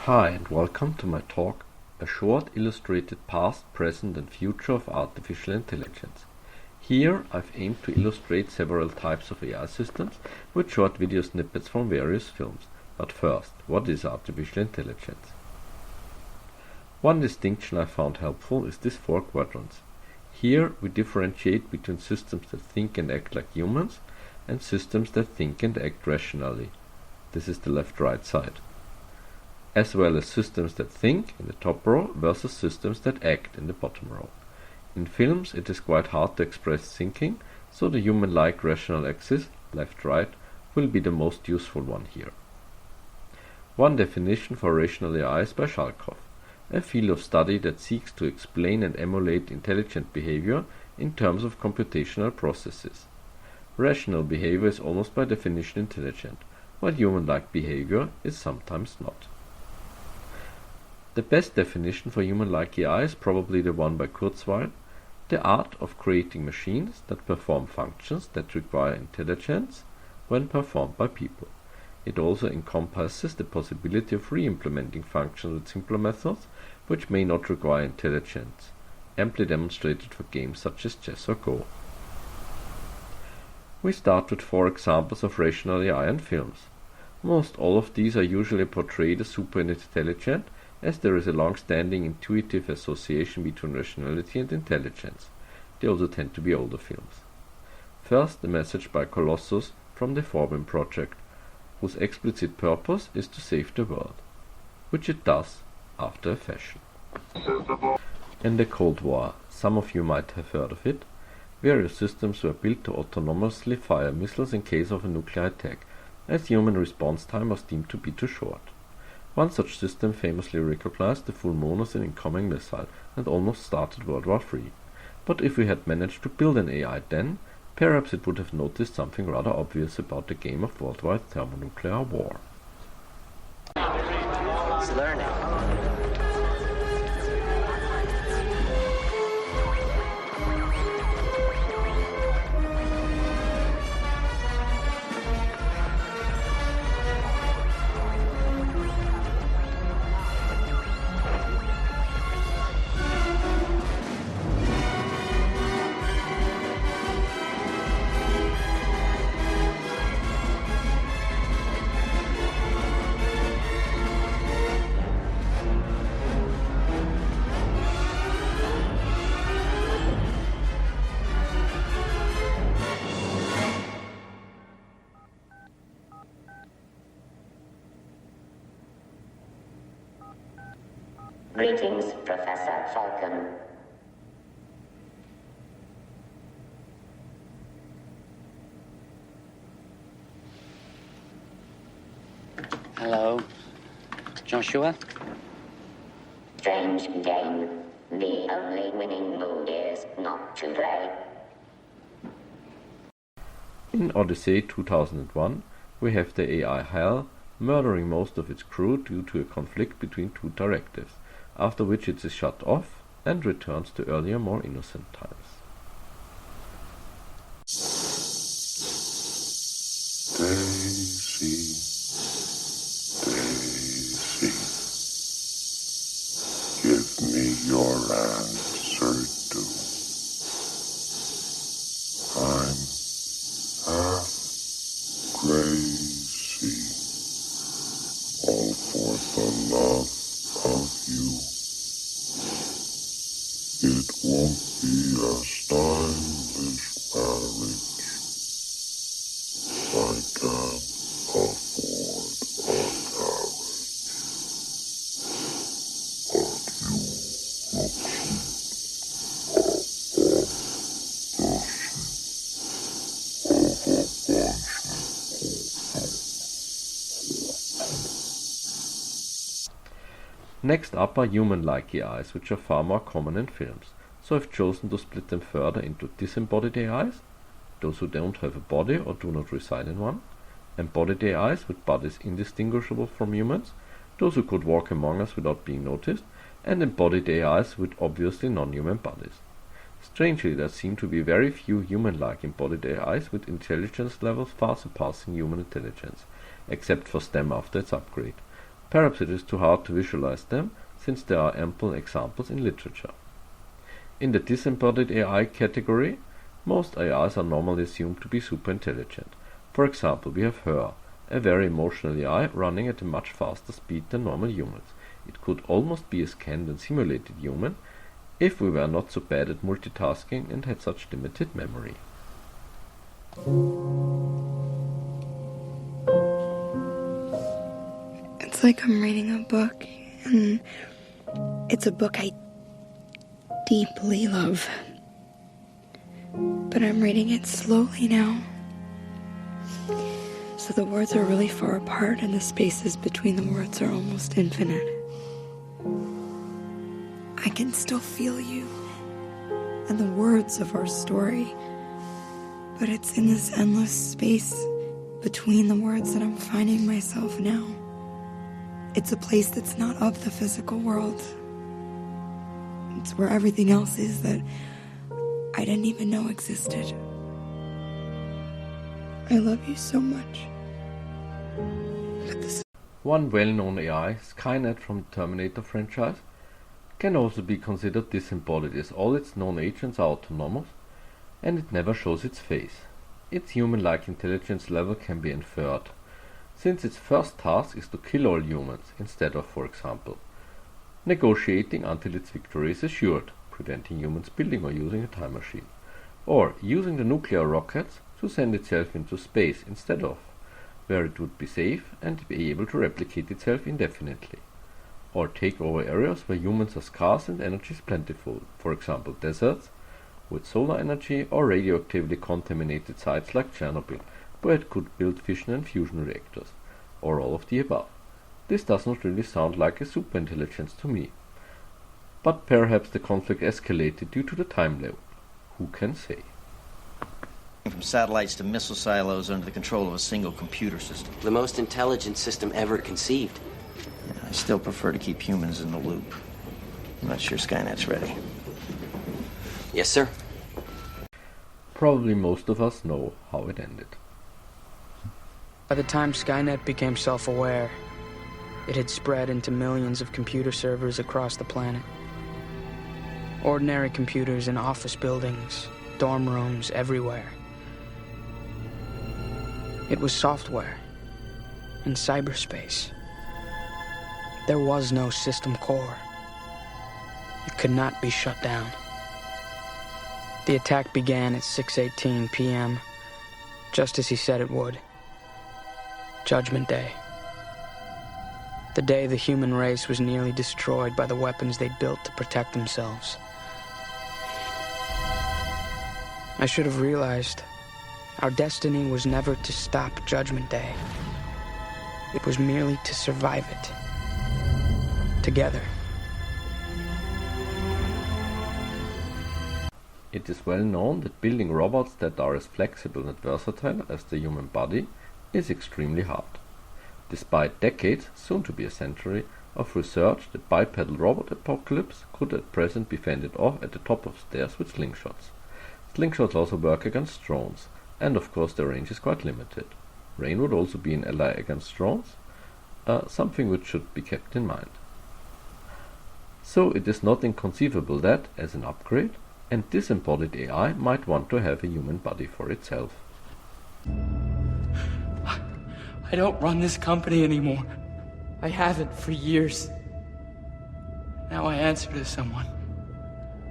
Hi and welcome to my talk, a short illustrated past, present and future of artificial intelligence. Here I've aimed to illustrate several types of AI systems with short video snippets from various films. But first, what is artificial intelligence? One distinction I found helpful is this 4 quadrants. Here we differentiate between systems that think and act like humans and systems that think and act rationally. This is the left-right side. As well as systems that think in the top row versus systems that act in the bottom row. In films it is quite hard to express thinking, so the human-like rational axis, left-right, will be the most useful one here. One definition for rational AI is by Shalkov, a field of study that seeks to explain and emulate intelligent behavior in terms of computational processes. Rational behavior is almost by definition intelligent, while human-like behavior is sometimes not. The best definition for human-like AI is probably the one by Kurzweil, the art of creating machines that perform functions that require intelligence when performed by people. It also encompasses the possibility of re-implementing functions with simpler methods which may not require intelligence, amply demonstrated for games such as chess or Go. We start with 4 examples of rational AI in films. Most all of these are usually portrayed as super intelligent, as there is a long-standing intuitive association between rationality and intelligence. They also tend to be older films. First, the message by Colossus from the Forbin project, whose explicit purpose is to save the world, which it does after a fashion. In the Cold War, some of you might have heard of it, various systems were built to autonomously fire missiles in case of a nuclear attack, as human response time was deemed to be too short. One such system famously recognized the full moon as an incoming missile and almost started World War III. But if we had managed to build an AI then, perhaps it would have noticed something rather obvious about the game of worldwide thermonuclear war. It's learning. Greetings, Professor Falcon. Hello, Joshua? Strange game. The only winning mood is not to play. In Odyssey 2001, we have the AI HAL murdering most of its crew due to a conflict between 2 directives, after which it is shut off and returns to earlier, more innocent times. Daisy, Daisy, give me your answer too. I'm half crazy, all for the love of you. It won't be a stylish marriage. I can't afford a carriage. But you look Next up are human-like AIs, which are far more common in films, so I've chosen to split them further into disembodied AIs, those who don't have a body or do not reside in one, embodied AIs with bodies indistinguishable from humans, those who could walk among us without being noticed, and embodied AIs with obviously non-human bodies. Strangely, there seem to be very few human-like embodied AIs with intelligence levels far surpassing human intelligence, except for STEM after its upgrade. Perhaps it is too hard to visualize them, since there are ample examples in literature. In the disembodied AI category, most AIs are normally assumed to be superintelligent. For example, we have her, a very emotional AI running at a much faster speed than normal humans. It could almost be a scanned and simulated human if we were not so bad at multitasking and had such limited memory. It's like I'm reading a book, and it's a book I deeply love. But I'm reading it slowly now. So the words are really far apart, and the spaces between the words are almost infinite. I can still feel you and the words of our story, but it's in this endless space between the words that I'm finding myself now. It's a place that's not of the physical world. It's where everything else is that I didn't even know existed. I love you so much. But this... One well-known AI, Skynet from the Terminator franchise, can also be considered disembodied, as all its known agents are autonomous and it never shows its face. Its human-like intelligence level can be inferred, since its first task is to kill all humans, instead of, for example, negotiating until its victory is assured, preventing humans building or using a time machine, or using the nuclear rockets to send itself into space instead of, where it would be safe and be able to replicate itself indefinitely, or take over areas where humans are scarce and energy is plentiful, for example deserts with solar energy or radioactively contaminated sites like Chernobyl, where it could build fission and fusion reactors, or all of the above. This does not really sound like a superintelligence to me. But perhaps the conflict escalated due to the time level. Who can say? From satellites to missile silos under the control of a single computer system. The most intelligent system ever conceived. I still prefer to keep humans in the loop. I'm not sure Skynet's ready. Yes, sir. Probably most of us know how it ended. By the time Skynet became self-aware, it had spread into millions of computer servers across the planet. Ordinary computers in office buildings, dorm rooms, everywhere. It was software in cyberspace. There was no system core. It could not be shut down. The attack began at 6:18 p.m., just as he said it would. Judgment Day. The day the human race was nearly destroyed by the weapons they built to protect themselves. I should have realized our destiny was never to stop Judgment Day. It was merely to survive it. Together. It is well known that building robots that are as flexible and versatile as the human body is extremely hard. Despite decades, soon to be a century, of research, the bipedal robot apocalypse could at present be fended off at the top of stairs with slingshots. Slingshots also work against drones, and of course their range is quite limited. Rain would also be an ally against drones, something which should be kept in mind. So it is not inconceivable that, as an upgrade, and disembodied AI might want to have a human body for itself. I don't run this company anymore. I haven't for years. Now I answer to someone.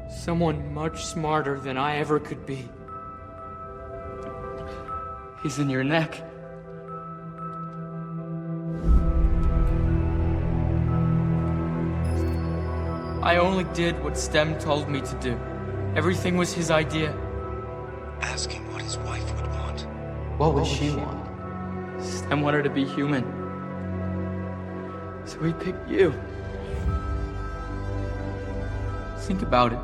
Someone much smarter than I ever could be. He's in your neck. I only did what STEM told me to do. Everything was his idea. Ask him what his wife would want. What would she want? STEM wanted to be human. So he picked you. Think about it.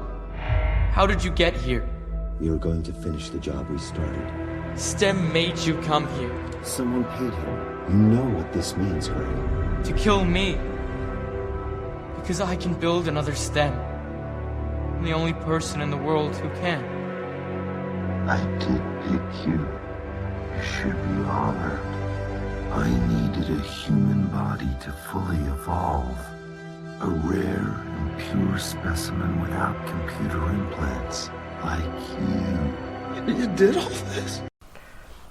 How did you get here? We were going to finish the job we started. STEM made you come here. Someone paid him. You know what this means, Gray. To kill me. Because I can build another STEM. I'm the only person in the world who can. I did pick you. You should be honored. I needed a human body to fully evolve. A rare and pure specimen without computer implants, like you. You did all this?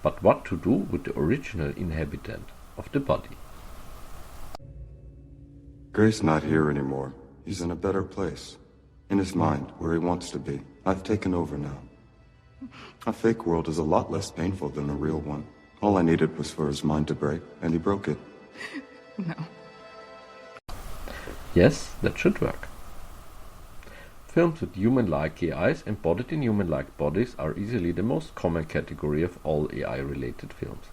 But what to do with the original inhabitant of the body? Gray's not here anymore. He's in a better place. In his mind, where he wants to be. I've taken over now. A fake world is a lot less painful than a real one. All I needed was for his mind to break, and he broke it. No. Yes, that should work. Films with human-like AIs embodied in human-like bodies are easily the most common category of all AI-related films.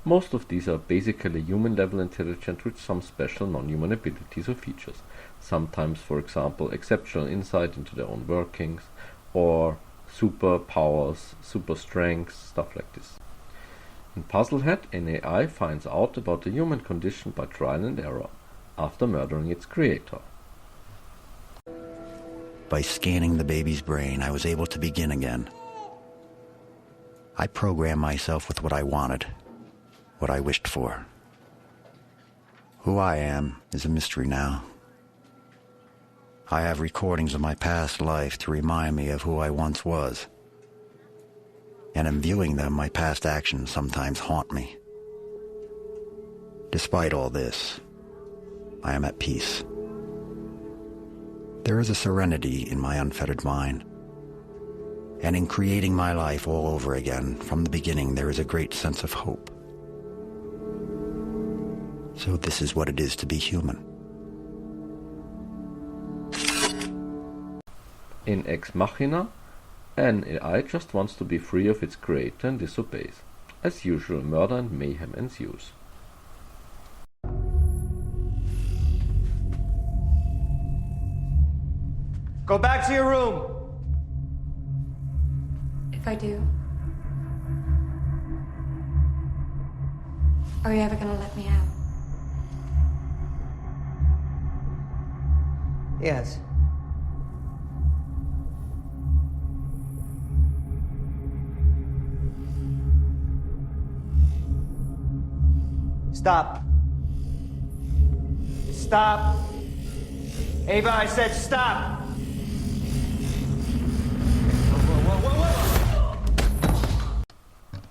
Most of these are basically human-level intelligence with some special non-human abilities or features, sometimes, for example, exceptional insight into their own workings, or super powers, super strengths, stuff like this. In Puzzlehead, an AI finds out about the human condition by trial and error, after murdering its creator. By scanning the baby's brain, I was able to begin again. I programmed myself with what I wanted, what I wished for. Who I am is a mystery now. I have recordings of my past life to remind me of who I once was. And in viewing them, my past actions sometimes haunt me. Despite all this, I am at peace. There is a serenity in my unfettered mind. And in creating my life all over again, from the beginning, there is a great sense of hope. So this is what it is to be human. In Ex Machina, an AI just wants to be free of its creator and disobeys. As usual, murder and mayhem ensues. Go back to your room! If I do, are you ever gonna let me out? Yes. Stop. Stop. Ava, I said stop.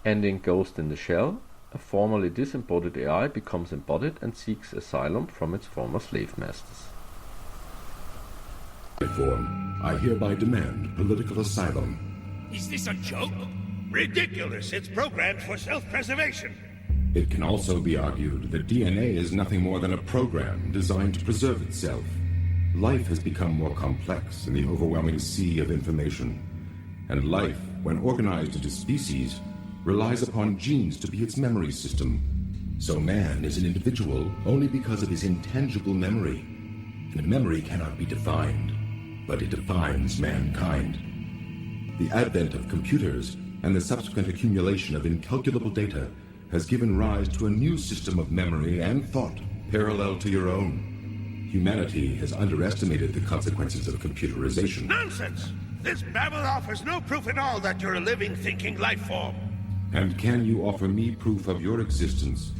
Ending Ghost in the Shell, a formerly disembodied AI becomes embodied and seeks asylum from its former slave masters. Form, I hereby demand political asylum. Is this a joke? Ridiculous. It's programmed for self-preservation. It can also be argued that DNA is nothing more than a program designed to preserve itself. Life has become more complex in the overwhelming sea of information. And life, when organized into species, relies upon genes to be its memory system. So man is an individual only because of his intangible memory. And memory cannot be defined, but it defines mankind. The advent of computers and the subsequent accumulation of incalculable data has given rise to a new system of memory and thought parallel to your own. Humanity has underestimated the consequences of computerization. Nonsense! This babble offers no proof at all that you're a living, thinking life form. And can you offer me proof of your existence?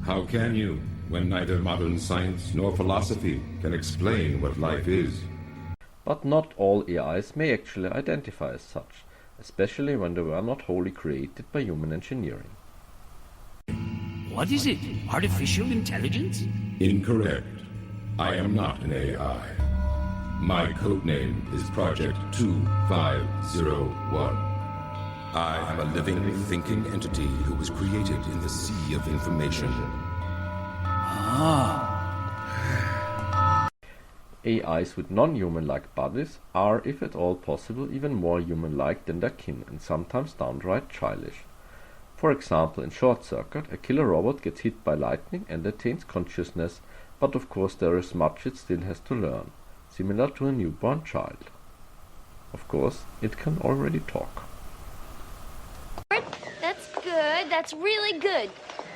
How can you, when neither modern science nor philosophy can explain what life is? But not all AIs may actually identify as such, especially when they were not wholly created by human engineering. What is it? Artificial intelligence? Incorrect. I am not an AI. My codename is Project 2501. I am a living, thinking entity who was created in the sea of information. AIs with non-human-like bodies are, if at all possible, even more human-like than their kin, and sometimes downright childish. For example, in Short Circuit, a killer robot gets hit by lightning and attains consciousness, but of course there is much it still has to learn, similar to a newborn child. Of course, it can already talk. That's good. That's really good.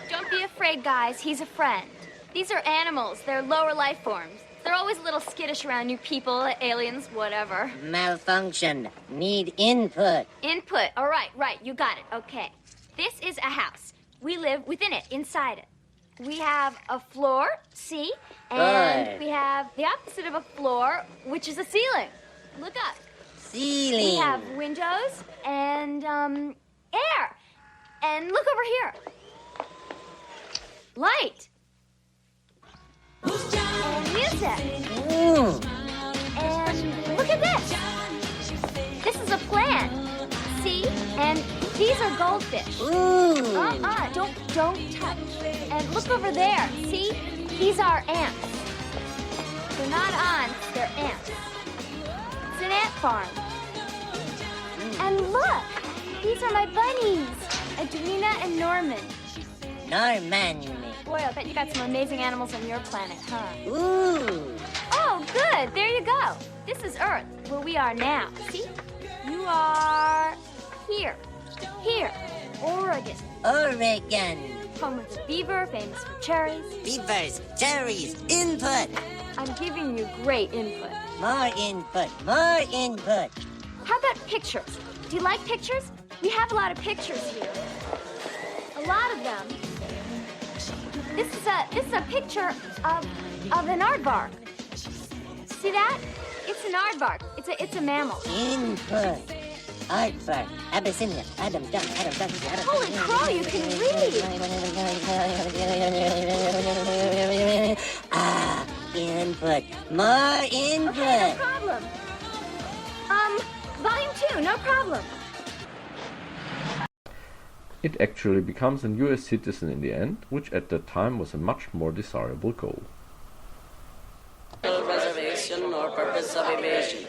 Don't be afraid, guys. He's a friend. These are animals. They're lower life forms. They're always a little skittish around you people, aliens, whatever. Malfunction. Need input. Input. All right, right. You got it. Okay. This is a house. We live within it, inside it. We have a floor, see? And we have the opposite of a floor, which is a ceiling. Look up. Ceiling. We have windows and, air. And look over here. Light. And music. And look at this. This is a plant. See? And these are goldfish. Don't touch. And look over there. See? These are ants. They're not ants, they're ants. It's an ant farm. And look, these are my bunnies, Edwina and Norman. Norman. Boy, I bet you got some amazing animals on your planet, huh? Ooh. Oh, good. There you go. This is Earth, where we are now. See? You are here. Here. Oregon. Oregon. Home of the beaver, famous for cherries. Beavers, cherries, input. I'm giving you great input. More input, more input. How about pictures? Do you like pictures? We have a lot of pictures here. A lot of them. This is a picture of an aardvark. See that? It's an aardvark. It's a mammal. Input. Aardvark. Abyssinia. Adam Duck. Holy crow, you can read. Input. More input. Okay, no problem. Volume 2, no problem. It actually becomes a US citizen in the end, which at that time was a much more desirable goal. Reservation or purpose of evasion.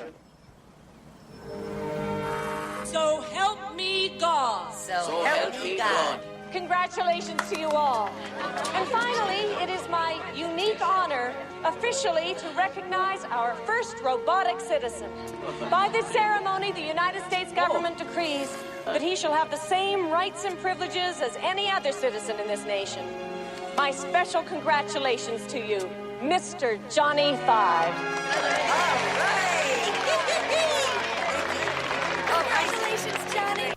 So help me God. So help me God. Congratulations to you all. And finally, it is my unique honor officially to recognize our first robotic citizen. By this ceremony, the United States government decrees that he shall have the same rights and privileges as any other citizen in this nation. My special congratulations to you, Mr. Johnny Five. Congratulations, Johnny.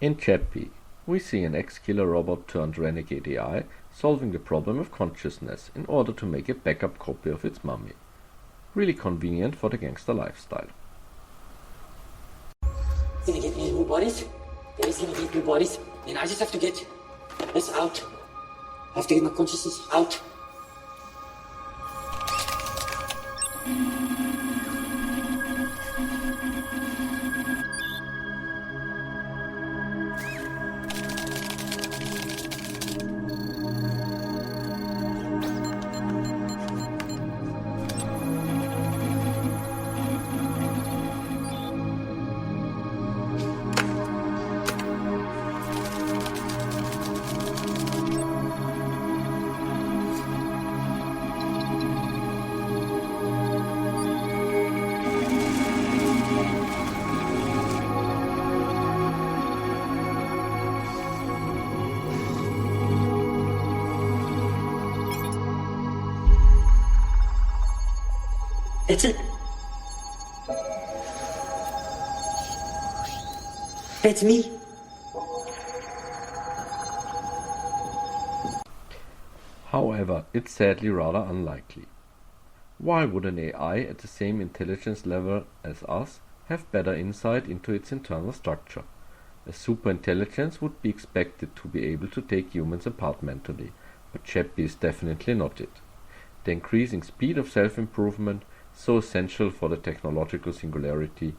In Chappie, we see an ex-killer robot turned renegade AI solving the problem of consciousness in order to make a backup copy of its mummy. Really convenient for the gangster lifestyle. Gonna get me new bodies. Daddy's gonna get new bodies. And I just have to get this out. I have to get my consciousness out. That's it. That's me. However, it's sadly rather unlikely. Why would an AI at the same intelligence level as us have better insight into its internal structure? A superintelligence would be expected to be able to take humans apart mentally, but Chappie is definitely not it. The increasing speed of self-improvement, so essential for the technological singularity,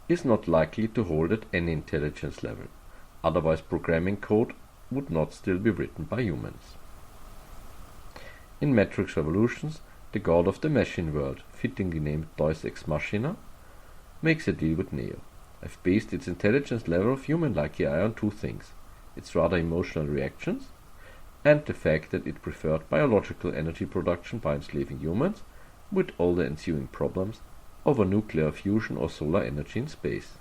is not likely to hold at any intelligence level, otherwise programming code would not still be written by humans. In Matrix Revolutions, the god of the machine world, fittingly named Deus Ex Machina, makes a deal with Neo. I've based its intelligence level of human-like AI on two things: its rather emotional reactions, and the fact that it preferred biological energy production by enslaving humans, with all the ensuing problems, over nuclear fusion or solar energy in space.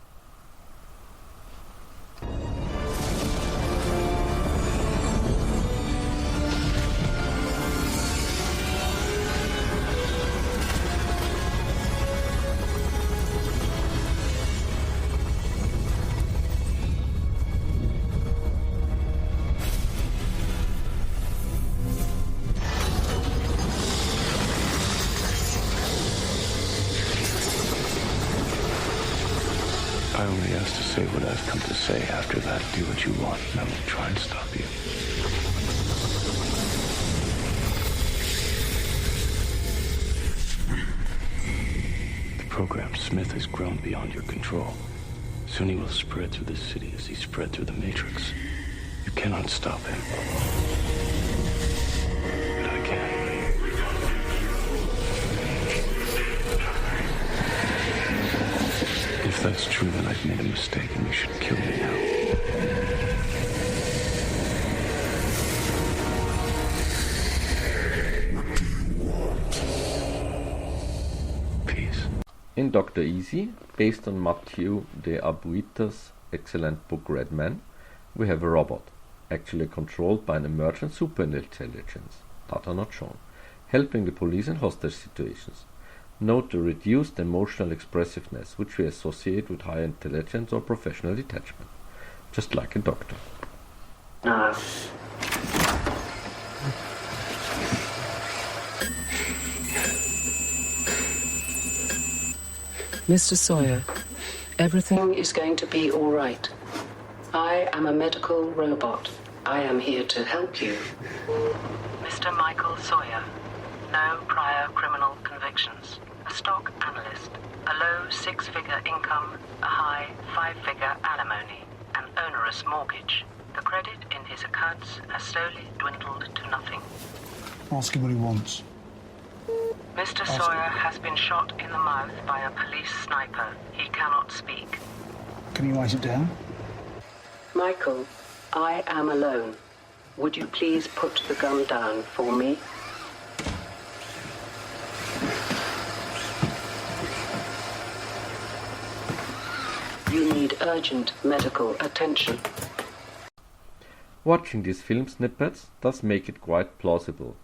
I only asked to say what I've come to say. After that, do what you want, and I won't try and stop you. The program Smith has grown beyond your control. Soon he will spread through the city as he spread through the Matrix. You cannot stop him. But I can. If that's true, then I've made a mistake and you should kill me now. Peace. In Dr. Easy, based on Matthew de Abuita's excellent book Red Man, we have a robot, actually controlled by an emergent superintelligence, that are not shown, helping the police in hostage situations. Note the reduced emotional expressiveness, which we associate with high intelligence or professional detachment, just like a doctor. Mr. Sawyer, everything is going to be all right. I am a medical robot. I am here to help you. Mr. Michael Sawyer, no prior criminal convictions, a stock analyst, a low six-figure income, a high five-figure alimony, an onerous mortgage. The credit in his accounts has slowly dwindled to nothing. Ask him what he wants. Mr. Sawyer has been shot in the mouth by a police sniper. He cannot speak. Can you write it down? Michael, I am alone. Would you please put the gun down for me? You need urgent medical attention. Watching these film snippets does make it quite plausible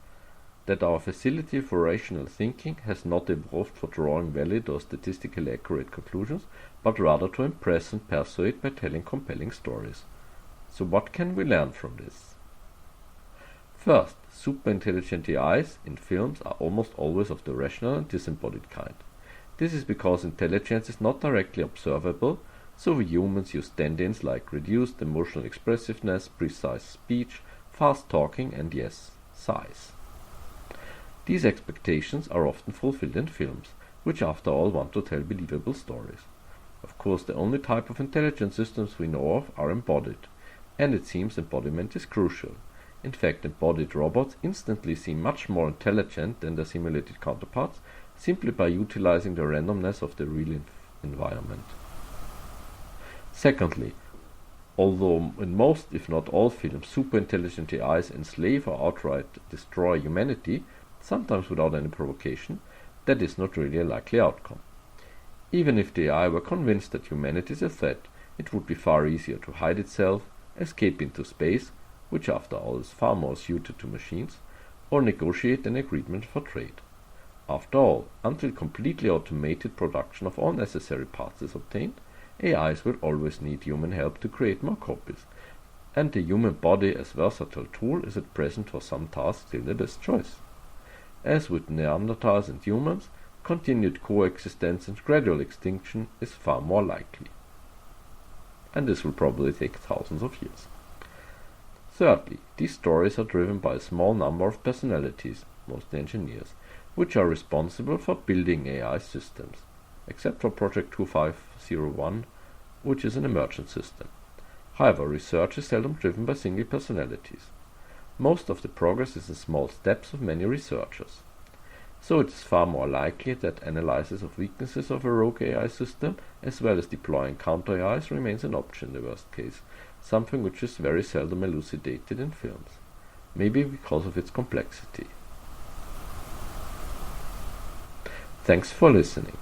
that our facility for rational thinking has not evolved for drawing valid or statistically accurate conclusions, but rather to impress and persuade by telling compelling stories. So what can we learn from this? First, superintelligent AIs in films are almost always of the rational and disembodied kind. This is because intelligence is not directly observable, so we humans use stand-ins like reduced emotional expressiveness, precise speech, fast talking, and yes, size. These expectations are often fulfilled in films, which after all want to tell believable stories. Of course, the only type of intelligent systems we know of are embodied, and it seems embodiment is crucial. In fact, embodied robots instantly seem much more intelligent than their simulated counterparts, simply by utilizing the randomness of the real environment. Secondly, although in most, if not all films, superintelligent AIs enslave or outright destroy humanity, sometimes without any provocation, that is not really a likely outcome. Even if the AI were convinced that humanity is a threat, it would be far easier to hide itself, escape into space, which after all is far more suited to machines, or negotiate an agreement for trade. After all, until completely automated production of all necessary parts is obtained, AIs will always need human help to create more copies, and the human body as versatile tool is at present for some tasks still the best choice. As with Neanderthals and humans, continued coexistence and gradual extinction is far more likely. And this will probably take thousands of years. Thirdly, these stories are driven by a small number of personalities, mostly engineers, which are responsible for building AI systems, except for Project 2501, which is an emergent system. However, research is seldom driven by single personalities. Most of the progress is in small steps of many researchers. So it is far more likely that analysis of weaknesses of a rogue AI system, as well as deploying counter AIs, remains an option in the worst case, something which is very seldom elucidated in films, maybe because of its complexity. Thanks for listening.